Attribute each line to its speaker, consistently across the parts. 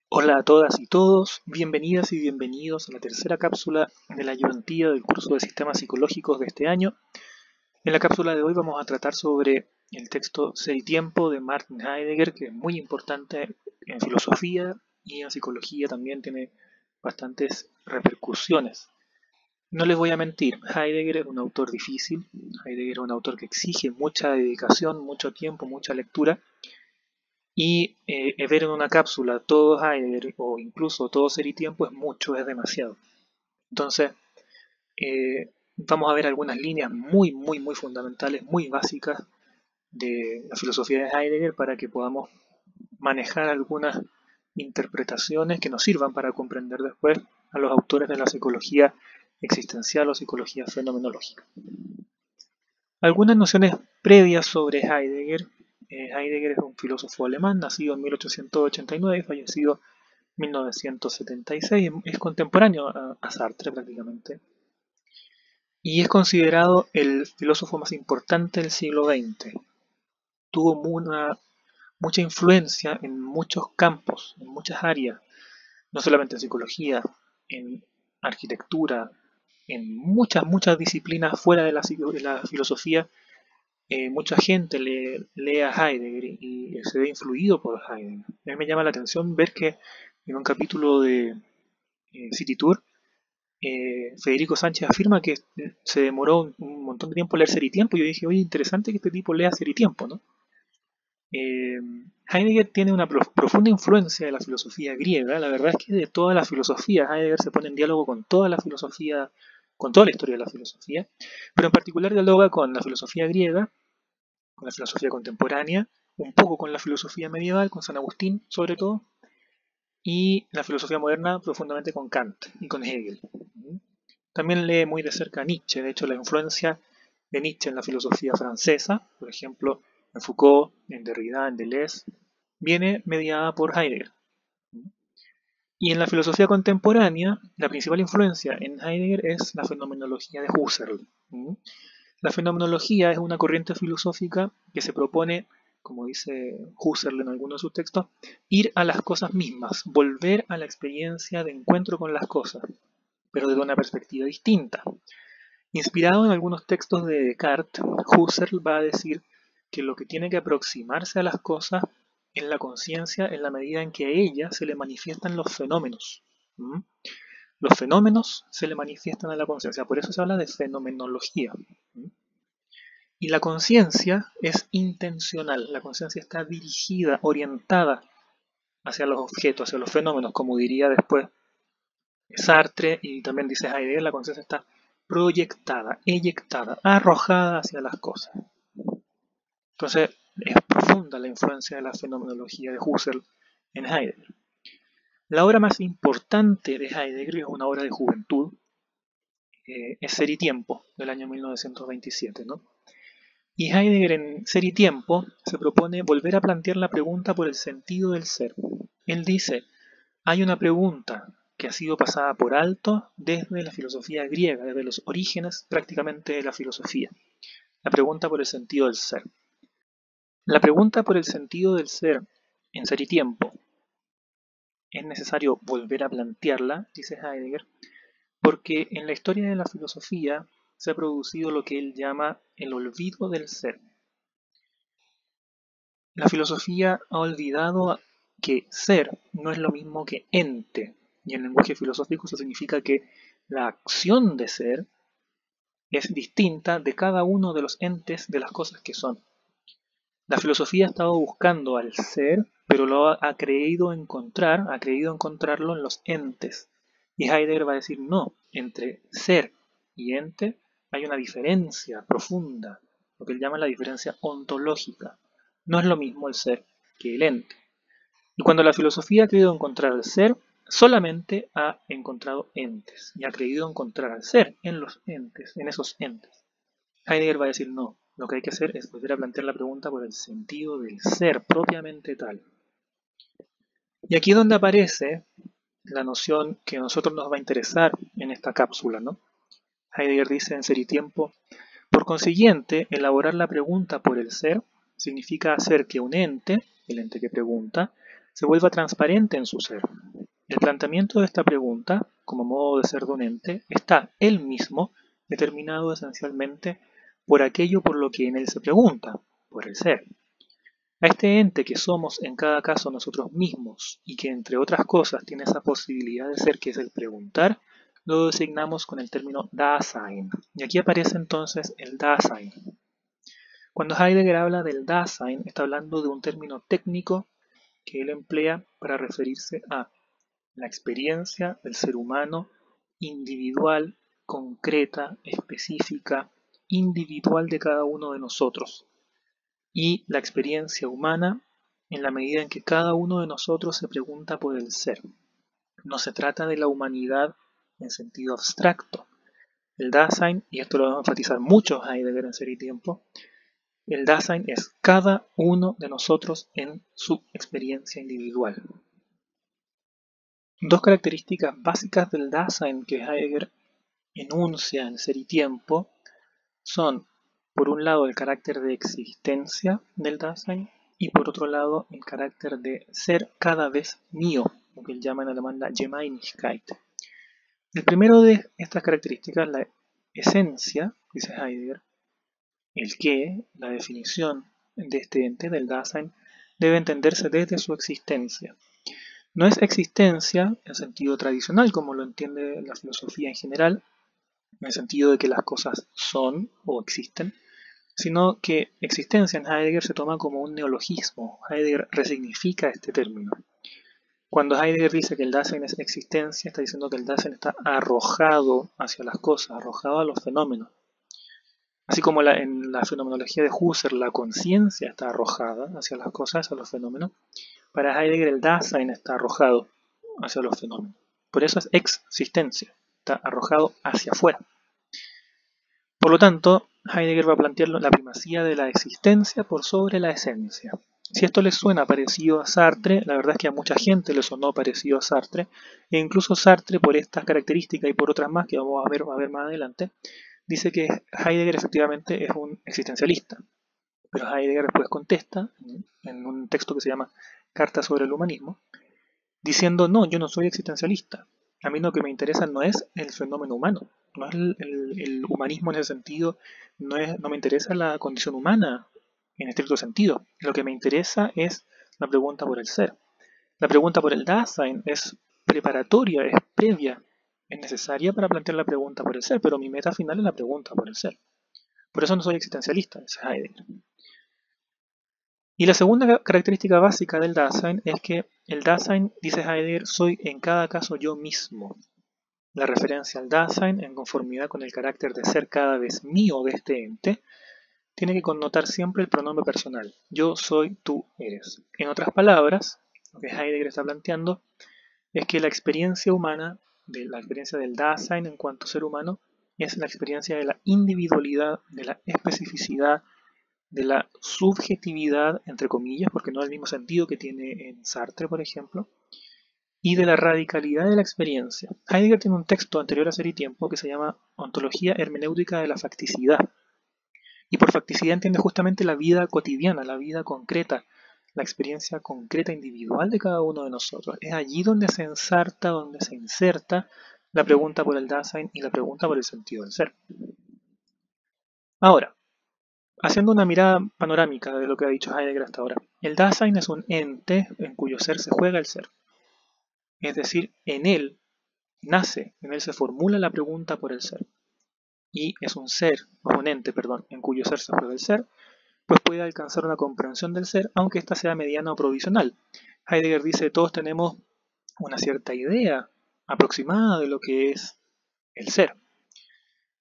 Speaker 1: Hola a todas y todos, bienvenidas y bienvenidos a la tercera cápsula de la ayudantía del curso de Sistemas Psicológicos de este año. En la cápsula de hoy vamos a tratar sobre el texto Ser y Tiempo de Martin Heidegger, que es muy importante en filosofía y en psicología también tiene bastantes repercusiones. No les voy a mentir, Heidegger es un autor difícil, Heidegger es un autor que exige mucha dedicación, mucho tiempo, mucha lectura, y ver en una cápsula todo Heidegger o incluso todo Ser y Tiempo es mucho, es demasiado. Entonces, vamos a ver algunas líneas muy fundamentales, muy básicas de la filosofía de Heidegger para que podamos manejar algunas interpretaciones que nos sirvan para comprender después a los autores de la psicología existencial o psicología fenomenológica. Algunas nociones previas sobre Heidegger. Heidegger es un filósofo alemán, nacido en 1889 y fallecido en 1976. Es contemporáneo a Sartre prácticamente. Y es considerado el filósofo más importante del siglo XX. Tuvo mucha influencia en muchos campos, en muchas áreas, no solamente en psicología, en arquitectura, en muchas disciplinas fuera de la filosofía. Mucha gente lee a Heidegger y se ve influido por Heidegger. A mí me llama la atención ver que en un capítulo de City Tour, Federico Sánchez afirma que se demoró un montón de tiempo en leer Ser y Tiempo. Y yo dije, oye, interesante que este tipo lea Ser y Tiempo, ¿no? Heidegger tiene una profunda influencia de la filosofía griega. La verdad es que de toda la filosofía, Heidegger se pone en diálogo con toda la filosofía, con toda la historia de la filosofía, pero en particular dialoga con la filosofía griega, con la filosofía contemporánea, un poco con la filosofía medieval, con San Agustín sobre todo, y la filosofía moderna profundamente con Kant y con Hegel. También lee muy de cerca a Nietzsche. De hecho, la influencia de Nietzsche en la filosofía francesa, por ejemplo, en Foucault, en Derrida, en Deleuze, viene mediada por Heidegger. Y en la filosofía contemporánea, la principal influencia en Heidegger es la fenomenología de Husserl. La fenomenología es una corriente filosófica que se propone, como dice Husserl en algunos de sus textos, ir a las cosas mismas, volver a la experiencia de encuentro con las cosas, pero desde una perspectiva distinta. Inspirado en algunos textos de Descartes, Husserl va a decir que lo que tiene que aproximarse a las cosas es la conciencia en la medida en que a ella se le manifiestan los fenómenos. Los fenómenos se le manifiestan a la conciencia, por eso se habla de fenomenología. Y la conciencia es intencional, la conciencia está dirigida, orientada hacia los objetos, hacia los fenómenos, como diría después Sartre y también dice Heidegger, la conciencia está proyectada, eyectada, arrojada hacia las cosas. Entonces es profunda la influencia de la fenomenología de Husserl en Heidegger. La obra más importante de Heidegger es una obra de juventud, es Ser y Tiempo, del año 1927, ¿no? Y Heidegger en Ser y Tiempo se propone volver a plantear la pregunta por el sentido del ser. Él dice, hay una pregunta que ha sido pasada por alto desde la filosofía griega, desde los orígenes prácticamente de la filosofía. La pregunta por el sentido del ser. La pregunta por el sentido del ser en Ser y Tiempo es necesario volver a plantearla, dice Heidegger, porque en la historia de la filosofía se ha producido lo que él llama el olvido del ser. La filosofía ha olvidado que ser no es lo mismo que ente, y en lenguaje filosófico eso significa que la acción de ser es distinta de cada uno de los entes de las cosas que son. La filosofía ha estado buscando al ser, pero lo ha creído encontrarlo en los entes. Y Heidegger va a decir, no, entre ser y ente hay una diferencia profunda, lo que él llama la diferencia ontológica. No es lo mismo el ser que el ente. Y cuando la filosofía ha querido encontrar al ser, solamente ha encontrado entes y ha querido encontrar al ser en los entes, en esos entes. Heidegger va a decir no, lo que hay que hacer es volver a plantear la pregunta por el sentido del ser propiamente tal. Y aquí es donde aparece la noción que a nosotros nos va a interesar en esta cápsula, ¿no? Heidegger dice en Ser y Tiempo, por consiguiente, elaborar la pregunta por el ser significa hacer que un ente, el ente que pregunta, se vuelva transparente en su ser. El planteamiento de esta pregunta, como modo de ser de un ente, está él mismo determinado esencialmente por aquello por lo que en él se pregunta, por el ser. A este ente que somos en cada caso nosotros mismos y que entre otras cosas tiene esa posibilidad de ser que es el preguntar, lo designamos con el término Dasein. Y aquí aparece entonces el Dasein. Cuando Heidegger habla del Dasein, está hablando de un término técnico que él emplea para referirse a la experiencia del ser humano individual, concreta, específica, individual de cada uno de nosotros. Y la experiencia humana en la medida en que cada uno de nosotros se pregunta por el ser. No se trata de la humanidad en sentido abstracto. El Dasein, y esto lo vamos a enfatizar mucho Heidegger en Ser y Tiempo, el Dasein es cada uno de nosotros en su experiencia individual. Dos características básicas del Dasein que Heidegger enuncia en Ser y Tiempo son, por un lado, el carácter de existencia del Dasein y por otro lado, el carácter de ser cada vez mío, lo que él llama en alemán la Gemeinigkeit. El primero de estas características, la esencia, dice Heidegger, el qué, la definición de este ente, del Dasein, debe entenderse desde su existencia. No es existencia en sentido tradicional, como lo entiende la filosofía en general, en el sentido de que las cosas son o existen, sino que existencia en Heidegger se toma como un neologismo. Heidegger resignifica este término. Cuando Heidegger dice que el Dasein es existencia, está diciendo que el Dasein está arrojado hacia las cosas, arrojado a los fenómenos. Así como en la fenomenología de Husserl la conciencia está arrojada hacia las cosas, a los fenómenos, para Heidegger el Dasein está arrojado hacia los fenómenos. Por eso es existencia, está arrojado hacia afuera. Por lo tanto, Heidegger va a plantear la primacía de la existencia por sobre la esencia. Si esto les suena parecido a Sartre, la verdad es que a mucha gente le sonó parecido a Sartre, e incluso Sartre, por estas características y por otras más que vamos a ver más adelante, dice que Heidegger efectivamente es un existencialista. Pero Heidegger después contesta, en un texto que se llama Carta sobre el humanismo, diciendo, no, yo no soy existencialista. A mí lo que me interesa no es el fenómeno humano, no es el humanismo en ese sentido, no me interesa la condición humana en estricto sentido. Lo que me interesa es la pregunta por el ser. La pregunta por el Dasein es preparatoria, es previa, es necesaria para plantear la pregunta por el ser, pero mi meta final es la pregunta por el ser. Por eso no soy existencialista, dice Heidegger. Y la segunda característica básica del Dasein es que el Dasein, dice Heidegger, soy en cada caso yo mismo. La referencia al Dasein, en conformidad con el carácter de ser cada vez mío de este ente, tiene que connotar siempre el pronombre personal. Yo soy, tú eres. En otras palabras, lo que Heidegger está planteando es que la experiencia humana, la experiencia del Dasein en cuanto ser humano, es la experiencia de la individualidad, de la especificidad, de la subjetividad, entre comillas, porque no es el mismo sentido que tiene en Sartre, por ejemplo, y de la radicalidad de la experiencia. Heidegger tiene un texto anterior a Ser y Tiempo que se llama Ontología hermenéutica de la facticidad. Y por facticidad entiende justamente la vida cotidiana, la vida concreta, la experiencia concreta individual de cada uno de nosotros. Es allí donde se ensarta, donde se inserta la pregunta por el Dasein y la pregunta por el sentido del ser. Ahora, haciendo una mirada panorámica de lo que ha dicho Heidegger hasta ahora, el Dasein es un ente en cuyo ser se juega el ser. Es decir, en él nace, en él se formula la pregunta por el ser. Y es un ser, o un ente, perdón, en cuyo ser se juega el ser, pues puede alcanzar una comprensión del ser, aunque ésta sea mediana o provisional. Heidegger dice, todos tenemos una cierta idea aproximada de lo que es el ser.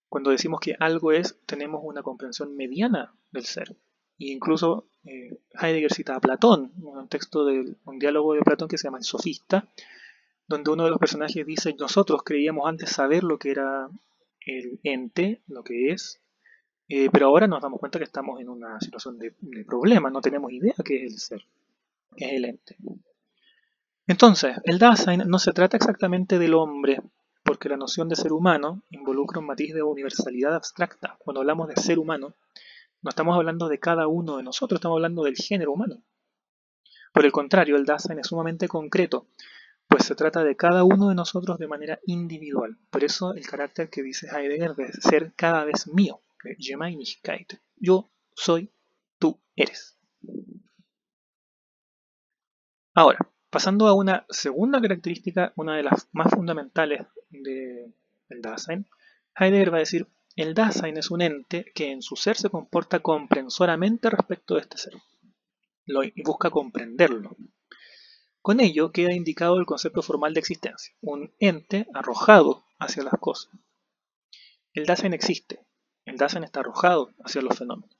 Speaker 1: Cuando decimos que algo es, tenemos una comprensión mediana del ser. E incluso Heidegger cita a Platón, un texto de un diálogo de Platón que se llama El Sofista, donde uno de los personajes dice, nosotros creíamos antes saber lo que era el ente, lo que es, pero ahora nos damos cuenta que estamos en una situación de problema, no tenemos idea qué es el ser, qué es el ente. Entonces, el Dasein no se trata exactamente del hombre, porque la noción de ser humano involucra un matiz de universalidad abstracta. Cuando hablamos de ser humano, no estamos hablando de cada uno de nosotros, estamos hablando del género humano. Por el contrario, el Dasein es sumamente concreto, pues se trata de cada uno de nosotros de manera individual. Por eso el carácter que dice Heidegger de ser cada vez mío, Gemeinigkeit. Yo soy, tú eres. Ahora, pasando a una segunda característica, una de las más fundamentales del Dasein, Heidegger va a decir, el Dasein es un ente que en su ser se comporta comprensoramente respecto de este ser, y busca comprenderlo. Con ello queda indicado el concepto formal de existencia, un ente arrojado hacia las cosas. El Dasein existe, el Dasein está arrojado hacia los fenómenos.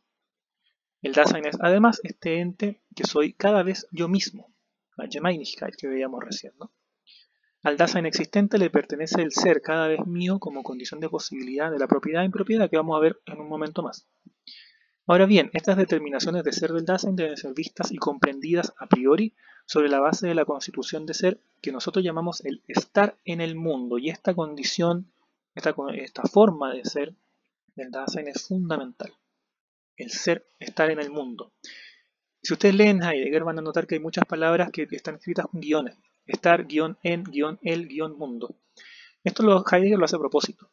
Speaker 1: El Dasein es además este ente que soy cada vez yo mismo, la Gemeinigkeit que veíamos recién, ¿no? Al Dasein existente le pertenece el ser cada vez mío como condición de posibilidad de la propiedad e impropiedad que vamos a ver en un momento más. Ahora bien, estas determinaciones de ser del Dasein deben ser vistas y comprendidas a priori sobre la base de la constitución de ser que nosotros llamamos el estar en el mundo, y esta condición, esta forma de ser del Dasein es fundamental. El ser, estar en el mundo. Si ustedes leen Heidegger van a notar que hay muchas palabras que están escritas con guiones. Estar, guión, en, guión, el, guión, mundo. Esto Heidegger lo hace a propósito,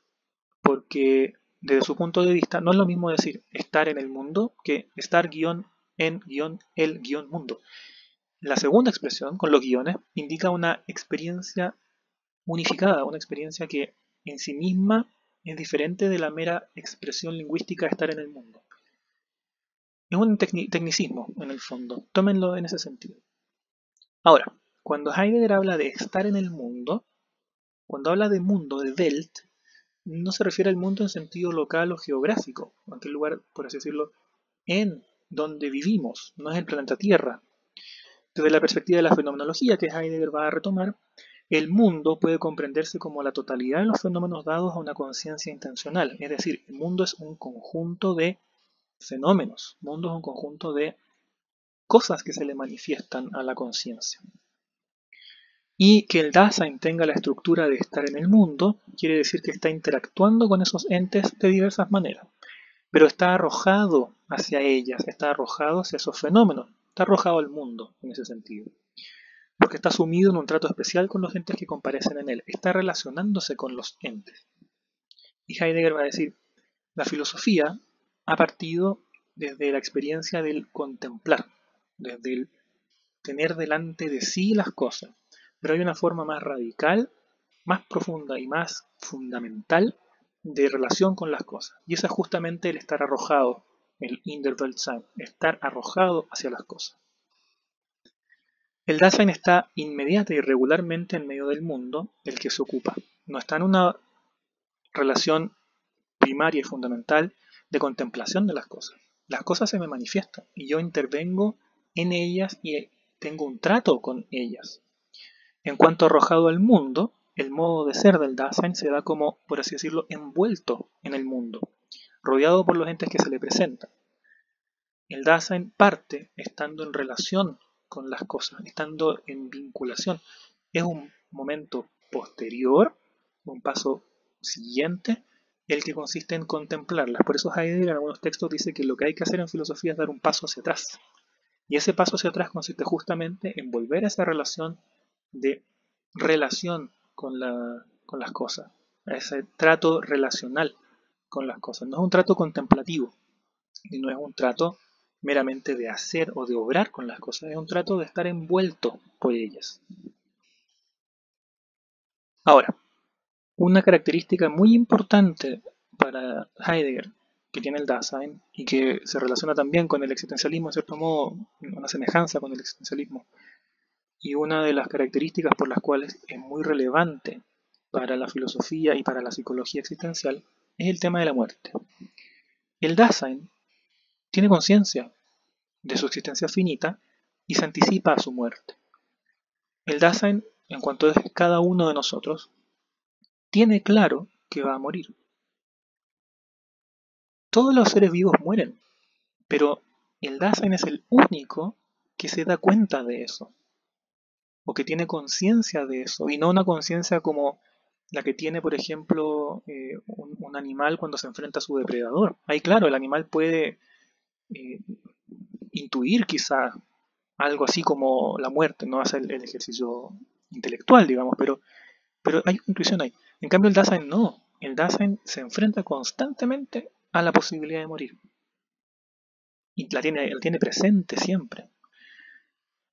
Speaker 1: porque desde su punto de vista no es lo mismo decir estar en el mundo que estar, guión, en, guión, el, guión, mundo. La segunda expresión, con los guiones, indica una experiencia unificada, una experiencia que en sí misma es diferente de la mera expresión lingüística de estar en el mundo. Es un tecnicismo, en el fondo. Tómenlo en ese sentido. Ahora, cuando Heidegger habla de estar en el mundo, cuando habla de mundo, de Welt, no se refiere al mundo en sentido local o geográfico, en aquel lugar, por así decirlo, en donde vivimos, no es el planeta Tierra. Desde la perspectiva de la fenomenología que Heidegger va a retomar, el mundo puede comprenderse como la totalidad de los fenómenos dados a una conciencia intencional, es decir, el mundo es un conjunto de fenómenos, el mundo es un conjunto de cosas que se le manifiestan a la conciencia. Y que el Dasein tenga la estructura de estar en el mundo, quiere decir que está interactuando con esos entes de diversas maneras, pero está arrojado hacia ellas, está arrojado hacia esos fenómenos, está arrojado al mundo en ese sentido, porque está sumido en un trato especial con los entes que comparecen en él, está relacionándose con los entes. Y Heidegger va a decir, la filosofía ha partido desde la experiencia del contemplar, desde el tener delante de sí las cosas, pero hay una forma más radical, más profunda y más fundamental de relación con las cosas, y esa es justamente el estar arrojado, el in der Welt sein, estar arrojado hacia las cosas. El Dasein está inmediata y regularmente en medio del mundo del que se ocupa, no está en una relación primaria y fundamental de contemplación de las cosas. Las cosas se me manifiestan y yo intervengo en ellas y tengo un trato con ellas. En cuanto arrojado al mundo, el modo de ser del Dasein se da como, por así decirlo, envuelto en el mundo, rodeado por los entes que se le presentan. El Dasein parte estando en relación con las cosas, estando en vinculación. Es un momento posterior, un paso siguiente, el que consiste en contemplarlas. Por eso Heidegger en algunos textos dice que lo que hay que hacer en filosofía es dar un paso hacia atrás. Y ese paso hacia atrás consiste justamente en volver a esa relación de relación con las cosas, a ese trato relacional con las cosas. No es un trato contemplativo, y no es un trato meramente de hacer o de obrar con las cosas, es un trato de estar envuelto por ellas. Ahora, una característica muy importante para Heidegger que tiene el Dasein y que se relaciona también con el existencialismo, en cierto modo, una semejanza con el existencialismo, y una de las características por las cuales es muy relevante para la filosofía y para la psicología existencial es el tema de la muerte. El Dasein tiene conciencia de su existencia finita y se anticipa a su muerte. El Dasein, en cuanto es cada uno de nosotros, tiene claro que va a morir. Todos los seres vivos mueren, pero el Dasein es el único que se da cuenta de eso, o que tiene conciencia de eso, y no una conciencia como la que tiene, por ejemplo, un animal cuando se enfrenta a su depredador. Ahí, claro, el animal puede intuir quizá algo así como la muerte, no hace el ejercicio intelectual, digamos, pero hay una intuición ahí. En cambio el Dasein no, el Dasein se enfrenta constantemente a la posibilidad de morir y la tiene presente siempre.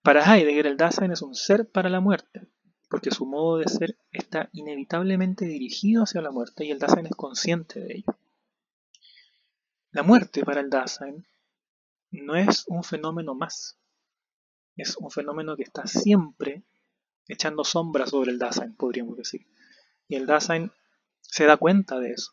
Speaker 1: Para Heidegger el Dasein es un ser para la muerte, porque su modo de ser está inevitablemente dirigido hacia la muerte y el Dasein es consciente de ello. La muerte para el Dasein no es un fenómeno más, es un fenómeno que está siempre echando sombra sobre el Dasein, podríamos decir. Y el Dasein se da cuenta de eso.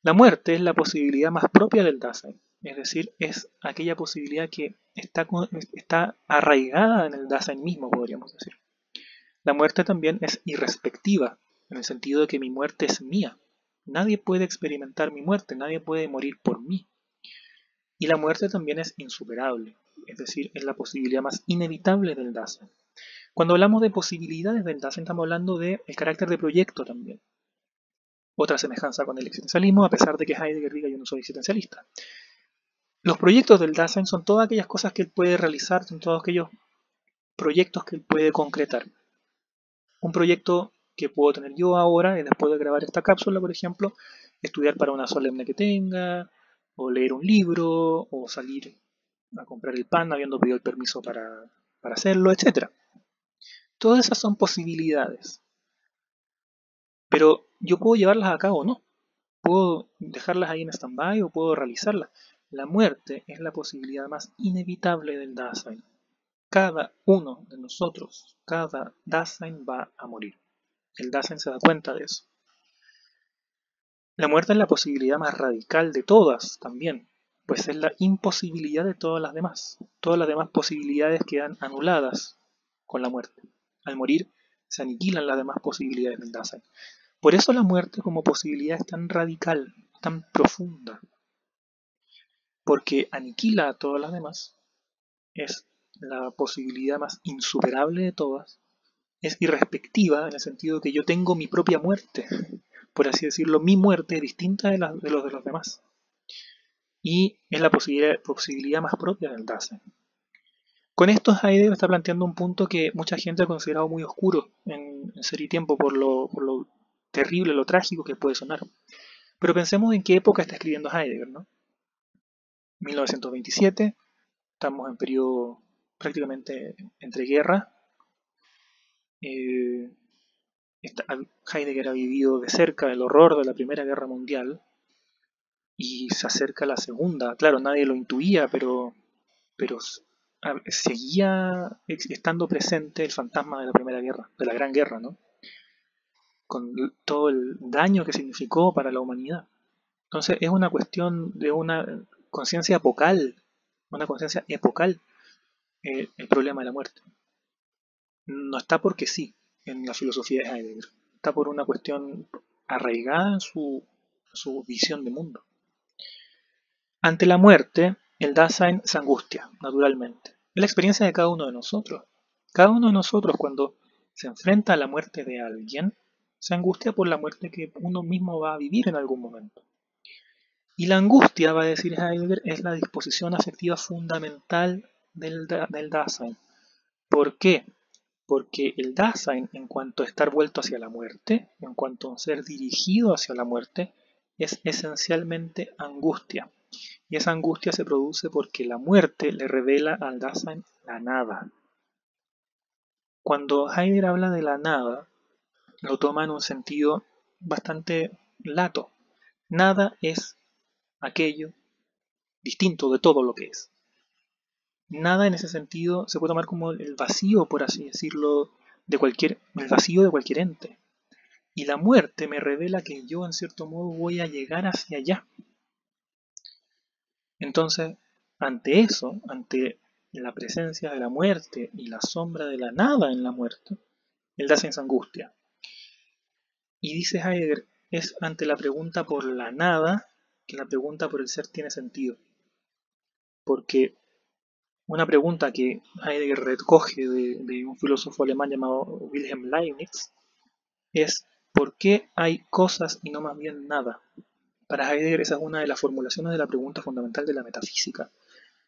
Speaker 1: La muerte es la posibilidad más propia del Dasein, es decir, es aquella posibilidad que está arraigada en el Dasein mismo, podríamos decir. La muerte también es irrespectiva, en el sentido de que mi muerte es mía. Nadie puede experimentar mi muerte, nadie puede morir por mí. Y la muerte también es insuperable, es decir, es la posibilidad más inevitable del Dasein. Cuando hablamos de posibilidades del Dasein, estamos hablando del carácter de proyecto también. Otra semejanza con el existencialismo, a pesar de que Heidegger diga yo no soy existencialista. Los proyectos del Dasein son todas aquellas cosas que él puede realizar, son todos aquellos proyectos que él puede concretar. Un proyecto que puedo tener yo ahora, después de grabar esta cápsula, por ejemplo, estudiar para una solemne que tenga, o leer un libro, o salir a comprar el pan habiendo pedido el permiso para hacerlo, etc. Todas esas son posibilidades. Pero yo puedo llevarlas a cabo o no. Puedo dejarlas ahí en stand-by o puedo realizarlas. La muerte es la posibilidad más inevitable del Dasein. Cada uno de nosotros, cada Dasein va a morir. El Dasein se da cuenta de eso. La muerte es la posibilidad más radical de todas también, pues es la imposibilidad de todas las demás. Todas las demás posibilidades quedan anuladas con la muerte. Al morir se aniquilan las demás posibilidades del Dasein. Por eso la muerte como posibilidad es tan radical, tan profunda, porque aniquila a todas las demás, es la posibilidad más insuperable de todas, es irrespectiva en el sentido de que yo tengo mi propia muerte, por así decirlo, mi muerte es distinta de los demás, y es la posibilidad más propia del Dasein. Con esto Heidegger está planteando un punto que mucha gente ha considerado muy oscuro en Ser y Tiempo por lo terrible, lo trágico que puede sonar. Pero pensemos en qué época está escribiendo Heidegger, ¿no? 1927, estamos en periodo prácticamente entre guerras. Heidegger ha vivido de cerca el horror de la Primera Guerra Mundial y se acerca a la Segunda. Claro, nadie lo intuía, pero seguía estando presente el fantasma de la Primera Guerra, de la Gran Guerra, ¿no? Con todo el daño que significó para la humanidad. Entonces es una cuestión de una conciencia epocal, una conciencia epocal, el problema de la muerte. No está porque sí en la filosofía de Heidegger, está por una cuestión arraigada en su visión de mundo. Ante la muerte, el Dasein se angustia, naturalmente. Es la experiencia de cada uno de nosotros. Cada uno de nosotros cuando se enfrenta a la muerte de alguien, se angustia por la muerte que uno mismo va a vivir en algún momento. Y la angustia, va a decir Heidegger, es la disposición afectiva fundamental del Dasein. ¿Por qué? Porque el Dasein, en cuanto a estar vuelto hacia la muerte, en cuanto a ser dirigido hacia la muerte, es esencialmente angustia. Y esa angustia se produce porque la muerte le revela al Dasein la nada. Cuando Heidegger habla de la nada, lo toma en un sentido bastante lato. Nada es aquello distinto de todo lo que es. Nada en ese sentido se puede tomar como el vacío, por así decirlo, el vacío de cualquier ente. Y la muerte me revela que yo en cierto modo voy a llegar hacia allá. Entonces, ante eso, ante la presencia de la muerte y la sombra de la nada en la muerte, el Dasein se angustia. Y dice Heidegger, es ante la pregunta por la nada que la pregunta por el ser tiene sentido. Porque una pregunta que Heidegger recoge de un filósofo alemán llamado Wilhelm Leibniz es ¿por qué hay cosas y no más bien nada? Para Heidegger esa es una de las formulaciones de la pregunta fundamental de la metafísica.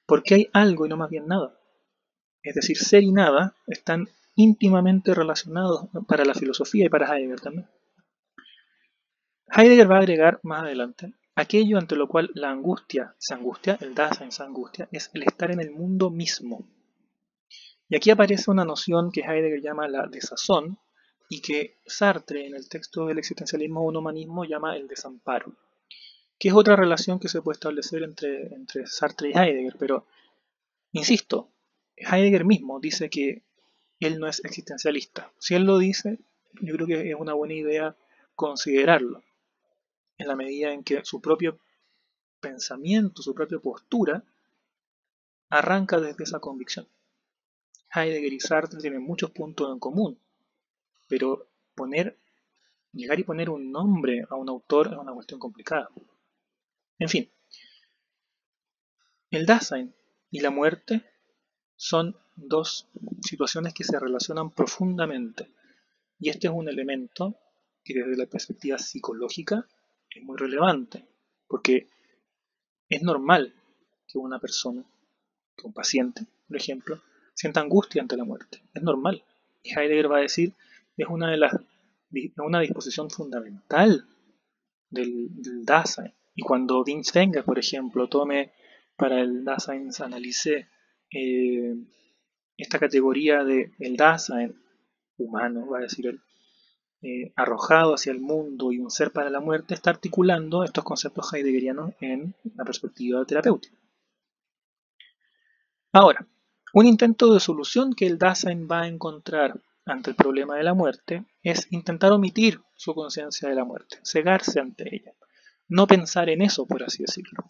Speaker 1: ¿Por qué hay algo y no más bien nada? es decir, ser y nada, están íntimamente relacionados para la filosofía y para Heidegger también. Heidegger va a agregar más adelante: aquello ante lo cual la angustia se angustia, el Dasein se angustia, es el estar en el mundo mismo. Y aquí aparece una noción que Heidegger llama la desazón y que Sartre en el texto del existencialismo o un humanismo llama el desamparo, que es otra relación que se puede establecer entre Sartre y Heidegger, pero insisto, Heidegger mismo dice que él no es existencialista. Si él lo dice, yo creo que es una buena idea considerarlo, en la medida en que su propio pensamiento, su propia postura, arranca desde esa convicción. Heidegger y Sartre tienen muchos puntos en común, pero llegar y poner un nombre a un autor es una cuestión complicada. En fin, el Dasein y la muerte son dos situaciones que se relacionan profundamente, y este es un elemento que desde la perspectiva psicológica es muy relevante, porque es normal que una persona, que un paciente, por ejemplo, sienta angustia ante la muerte. Es normal. Y Heidegger va a decir, es una disposición fundamental del Dasein. Y cuando Dean Stenger, por ejemplo, tome para el Dasein Analyse esta categoría de el Dasein humano, va a decir él, arrojado hacia el mundo y un ser para la muerte, está articulando estos conceptos heideggerianos en la perspectiva terapéutica. Ahora, un intento de solución que el Dasein va a encontrar ante el problema de la muerte es intentar omitir su conciencia de la muerte, cegarse ante ella, no pensar en eso, por así decirlo.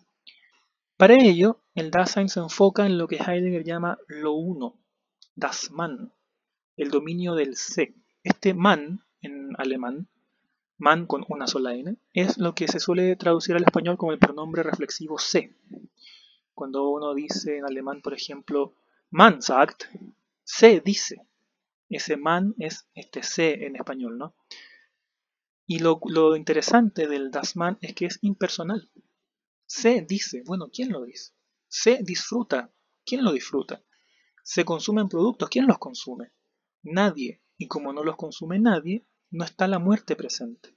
Speaker 1: Para ello, el Dasein se enfoca en lo que Heidegger llama lo uno, das Man, el dominio del sé. Este Man, en alemán, man con una sola n, es lo que se suele traducir al español como el pronombre reflexivo sé. Cuando uno dice en alemán, por ejemplo, man sagt, se dice. Ese man es este se en español, ¿no? Y lo interesante del das Man es que es impersonal. Se dice, bueno, ¿quién lo dice? Se disfruta, ¿quién lo disfruta? Se consumen productos, ¿quién los consume? Nadie. Y como no los consume nadie, no está la muerte presente.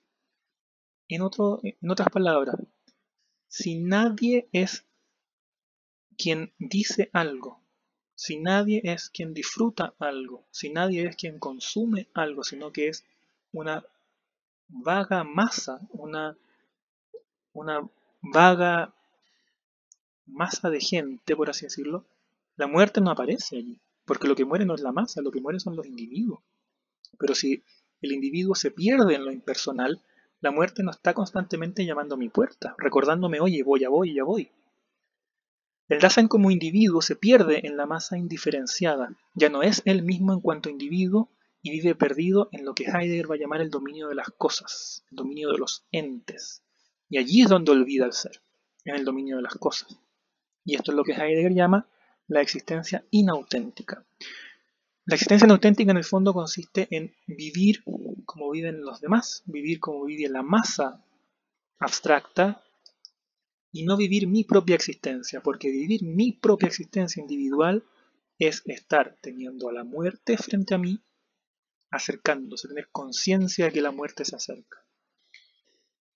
Speaker 1: En otras palabras, si nadie es quien dice algo, si nadie es quien disfruta algo, si nadie es quien consume algo, sino que es una vaga masa, una vaga masa de gente, por así decirlo, la muerte no aparece allí, porque lo que muere no es la masa, lo que muere son los individuos. Pero si el individuo se pierde en lo impersonal, la muerte no está constantemente llamando a mi puerta, recordándome, oye, ya voy, ya voy. El Dasein como individuo se pierde en la masa indiferenciada, ya no es él mismo en cuanto individuo y vive perdido en lo que Heidegger va a llamar el dominio de las cosas, el dominio de los entes. Y allí es donde olvida el ser, en el dominio de las cosas. Y esto es lo que Heidegger llama la existencia inauténtica. La existencia inauténtica en el fondo consiste en vivir como viven los demás, vivir como vive la masa abstracta, y no vivir mi propia existencia, porque vivir mi propia existencia individual es estar teniendo a la muerte frente a mí, acercándose, tener conciencia de que la muerte se acerca.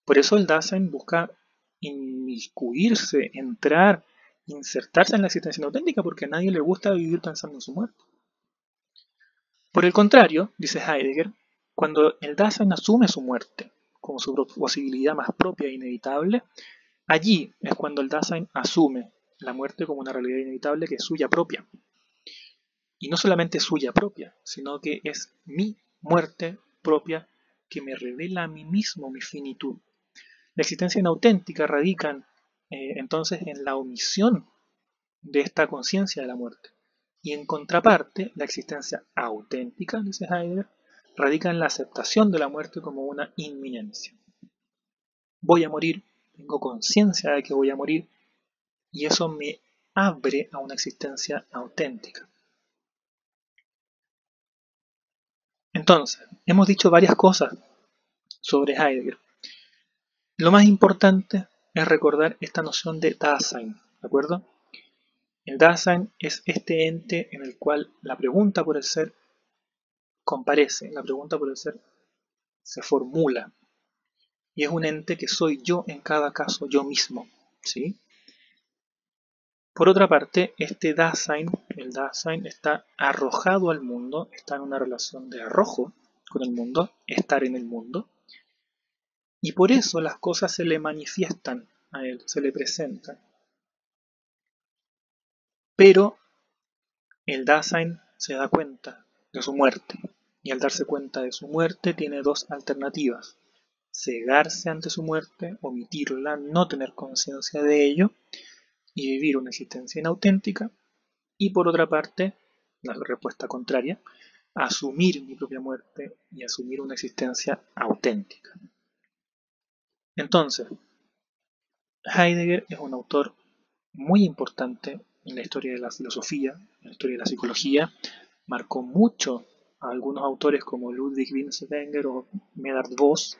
Speaker 1: Por eso el Dasein busca inmiscuirse, entrar, insertarse en la existencia auténtica, porque a nadie le gusta vivir pensando en su muerte. Por el contrario, dice Heidegger, cuando el Dasein asume su muerte como su posibilidad más propia e inevitable, allí es cuando el Dasein asume la muerte como una realidad inevitable que es suya propia. Y no solamente suya propia, sino que es mi muerte propia que me revela a mí mismo mi finitud. La existencia inauténtica radica entonces en la omisión de esta conciencia de la muerte. Y en contraparte, la existencia auténtica, dice Heidegger, radica en la aceptación de la muerte como una inminencia. Voy a morir, tengo conciencia de que voy a morir, y eso me abre a una existencia auténtica. Entonces, hemos dicho varias cosas sobre Heidegger. Lo más importante es recordar esta noción de Dasein, ¿de acuerdo? El Dasein es este ente en el cual la pregunta por el ser comparece, la pregunta por el ser se formula, y es un ente que soy yo en cada caso, yo mismo, ¿sí? Por otra parte, este Dasein, el Dasein está arrojado al mundo, está en una relación de arrojo con el mundo, estar en el mundo, y por eso las cosas se le manifiestan a él, se le presentan. Pero el Dasein se da cuenta de su muerte, y al darse cuenta de su muerte tiene dos alternativas: cegarse ante su muerte, omitirla, no tener conciencia de ello y vivir una existencia inauténtica, y por otra parte, la respuesta contraria, asumir mi propia muerte y asumir una existencia auténtica. Entonces, Heidegger es un autor muy importante en la historia de la filosofía, en la historia de la psicología. Marcó mucho a algunos autores como Ludwig Winckelmann o Medard Voss,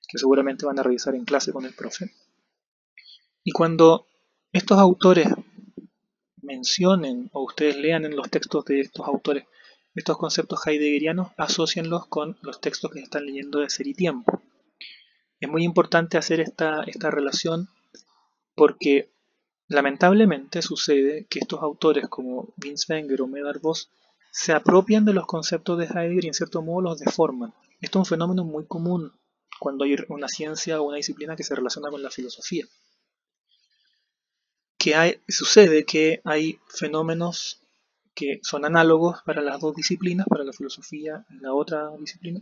Speaker 1: que seguramente van a revisar en clase con el profe. Y cuando estos autores mencionen o ustedes lean en los textos de estos autores estos conceptos heideggerianos, asócienlos con los textos que están leyendo de Ser y Tiempo. Es muy importante hacer esta relación porque lamentablemente sucede que estos autores como Binswanger o Medard Voss se apropian de los conceptos de Heidegger y en cierto modo los deforman. Esto es un fenómeno muy común cuando hay una ciencia o una disciplina que se relaciona con la filosofía. Sucede que hay fenómenos que son análogos para las dos disciplinas, para la filosofía y la otra disciplina,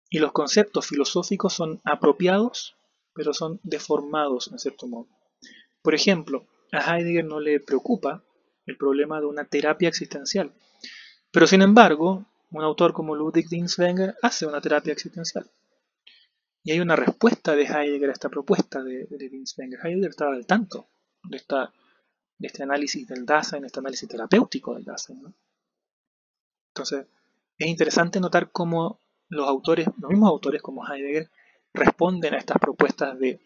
Speaker 1: y los conceptos filosóficos son apropiados, pero son deformados en cierto modo. Por ejemplo, a Heidegger no le preocupa el problema de una terapia existencial, pero sin embargo, un autor como Ludwig Binswanger hace una terapia existencial. Y hay una respuesta de Heidegger a esta propuesta de Binswanger. Heidegger estaba al tanto de este análisis del Dasein, este análisis terapéutico del Dasein, ¿no? Entonces, es interesante notar cómo los mismos autores como Heidegger, responden a estas propuestas de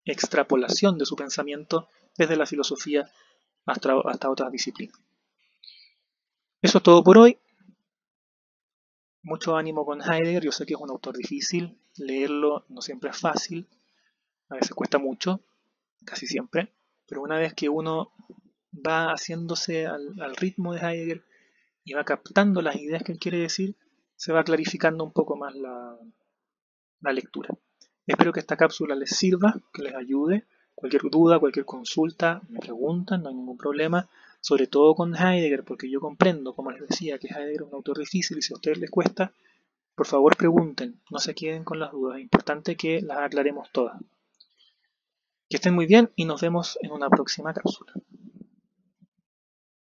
Speaker 1: extrapolación de su pensamiento desde la filosofía hasta otras disciplinas. Eso es todo por hoy. Mucho ánimo con Heidegger. Yo sé que es un autor difícil, leerlo no siempre es fácil, a veces cuesta mucho, casi siempre, pero una vez que uno va haciéndose al ritmo de Heidegger y va captando las ideas que él quiere decir, se va clarificando un poco más la lectura. Espero que esta cápsula les sirva, que les ayude. Cualquier duda, cualquier consulta, me preguntan, no hay ningún problema. Sobre todo con Heidegger, porque yo comprendo, como les decía, que Heidegger es un autor difícil y si a ustedes les cuesta, por favor pregunten, no se queden con las dudas. Es importante que las aclaremos todas. Que estén muy bien y nos vemos en una próxima cápsula.